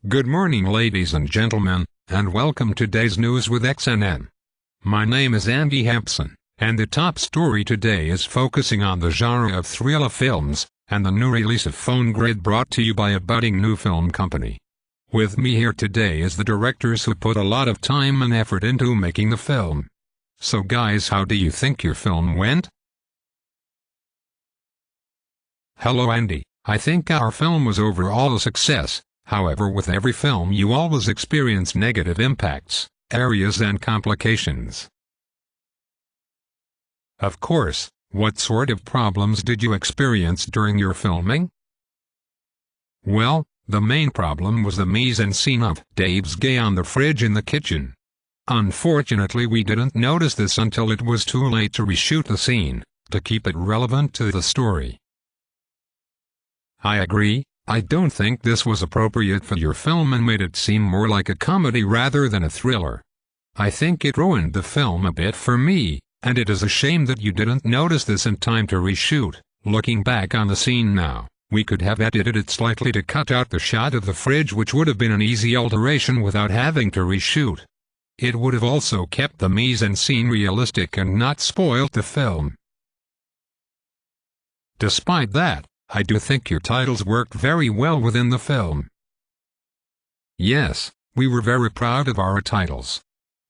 Good morning, ladies and gentlemen, and welcome to today's news with XNN. My name is Andy Hampson, and the top story today is focusing on the genre of thriller films, and the new release of Phone Grid brought to you by a budding new film company. With me here today is the directors who put a lot of time and effort into making the film. So guys, how do you think your film went? Hello Andy, I think our film was overall a success. However, with every film you always experience negative impacts, areas and complications. Of course, what sort of problems did you experience during your filming? Well, the main problem was the mise-en-scene of Dave's gay on the fridge in the kitchen. Unfortunately, we didn't notice this until it was too late to reshoot the scene, to keep it relevant to the story. I agree. I don't think this was appropriate for your film and made it seem more like a comedy rather than a thriller. I think it ruined the film a bit for me, and it is a shame that you didn't notice this in time to reshoot. Looking back on the scene now, we could have edited it slightly to cut out the shot of the fridge, which would have been an easy alteration without having to reshoot. It would have also kept the mise-en-scene realistic and not spoilt the film. Despite that, I do think your titles worked very well within the film. Yes, we were very proud of our titles.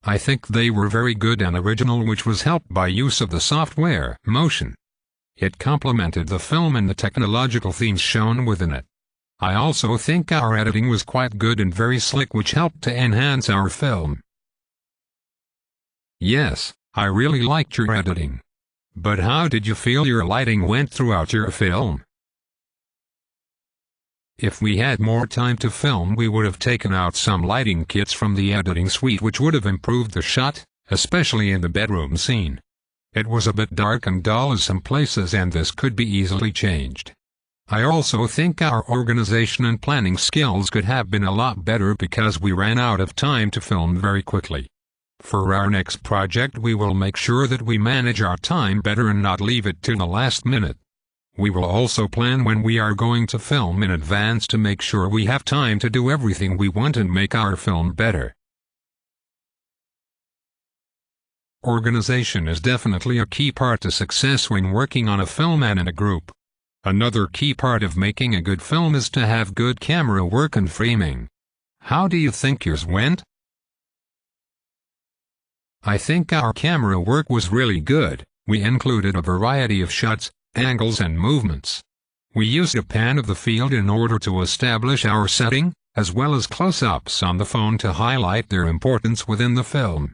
I think they were very good and original, which was helped by use of the software Motion. It complemented the film and the technological themes shown within it. I also think our editing was quite good and very slick, which helped to enhance our film. Yes, I really liked your editing. But how did you feel your lighting went throughout your film? If we had more time to film, we would have taken out some lighting kits from the editing suite, which would have improved the shot, especially in the bedroom scene. It was a bit dark and dull in some places, and this could be easily changed. I also think our organization and planning skills could have been a lot better because we ran out of time to film very quickly. For our next project, we will make sure that we manage our time better and not leave it to the last minute. We will also plan when we are going to film in advance to make sure we have time to do everything we want and make our film better. Organization is definitely a key part to success when working on a film and in a group. Another key part of making a good film is to have good camera work and framing. How do you think yours went? I think our camera work was really good. We included a variety of shots, angles and movements. We used a pan of the field in order to establish our setting, as well as close-ups on the phone to highlight their importance within the film.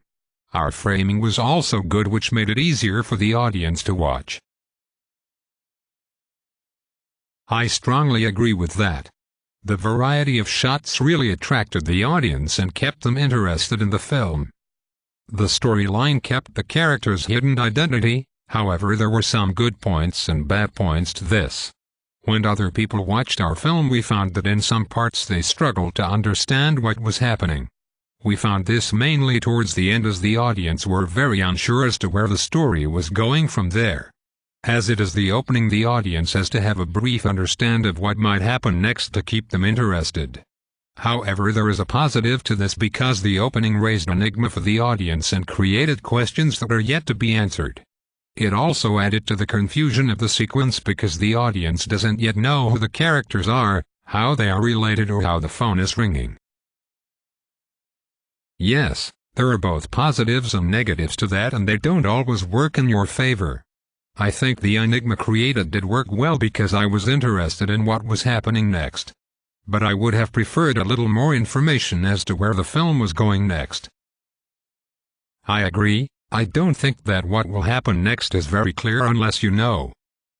Our framing was also good, which made it easier for the audience to watch. I strongly agree with that. The variety of shots really attracted the audience and kept them interested in the film. The storyline kept the characters' hidden identity. However, there were some good points and bad points to this. When other people watched our film, we found that in some parts they struggled to understand what was happening. We found this mainly towards the end, as the audience were very unsure as to where the story was going from there. As it is the opening, the audience has to have a brief understanding of what might happen next to keep them interested. However, there is a positive to this because the opening raised an enigma for the audience and created questions that are yet to be answered. It also added to the confusion of the sequence because the audience doesn't yet know who the characters are, how they are related, or how the phone is ringing. Yes, there are both positives and negatives to that, and they don't always work in your favor. I think the enigma created did work well because I was interested in what was happening next. But I would have preferred a little more information as to where the film was going next. I agree. I don't think that what will happen next is very clear unless you know.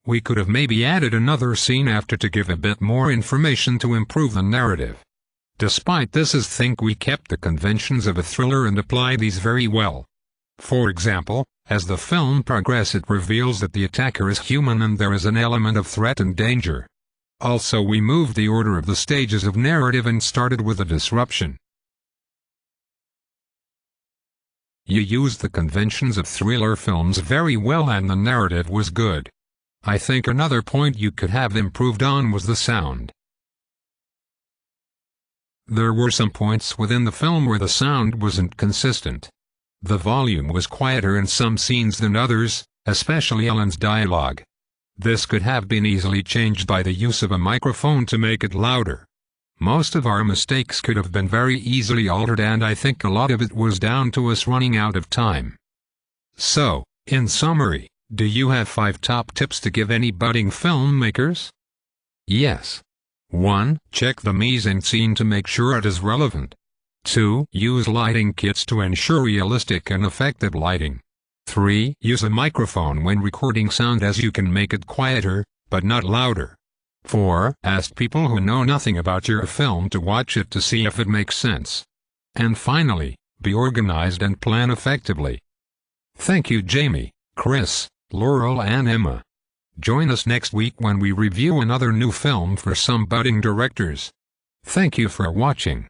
We could have maybe added another scene after to give a bit more information to improve the narrative. Despite this, I think we kept the conventions of a thriller and applied these very well. For example, as the film progresses, it reveals that the attacker is human and there is an element of threat and danger. Also, we moved the order of the stages of narrative and started with a disruption. You used the conventions of thriller films very well and the narrative was good. I think another point you could have improved on was the sound. There were some points within the film where the sound wasn't consistent. The volume was quieter in some scenes than others, especially Ellen's dialogue. This could have been easily changed by the use of a microphone to make it louder. Most of our mistakes could have been very easily altered, and I think a lot of it was down to us running out of time. So, in summary, do you have 5 top tips to give any budding filmmakers? Yes. 1. Check the mise-en-scene to make sure it is relevant. 2. Use lighting kits to ensure realistic and effective lighting. 3. Use a microphone when recording sound, as you can make it quieter, but not louder. 4. Ask people who know nothing about your film to watch it to see if it makes sense. And finally, be organized and plan effectively. Thank you, Jamie, Chris, Laurel and Emma. Join us next week when we review another new film for some budding directors. Thank you for watching.